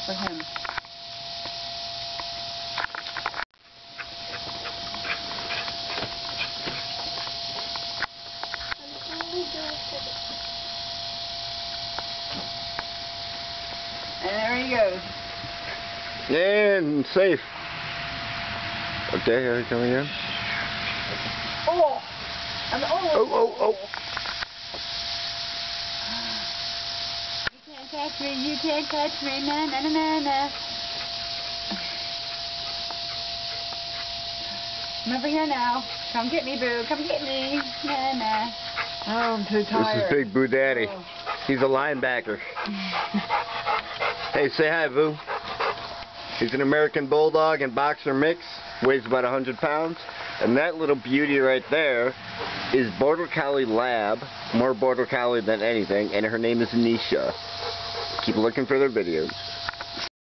for him. And there he goes. And safe. Okay, here we come again. Oh! Oh. You can't catch me, you can't catch me, na na na na na. I'm over here now. Come get me, boo. Come get me. Na na. Oh, I'm too tired. This is Big Boo Daddy. Oh. He's a linebacker. Hey, say hi, Boo. He's an American Bulldog and Boxer mix. Weighs about 100 pounds. And that little beauty right there is Border Collie Lab. More Border Collie than anything. And her name is Nisha. Keep looking for their videos.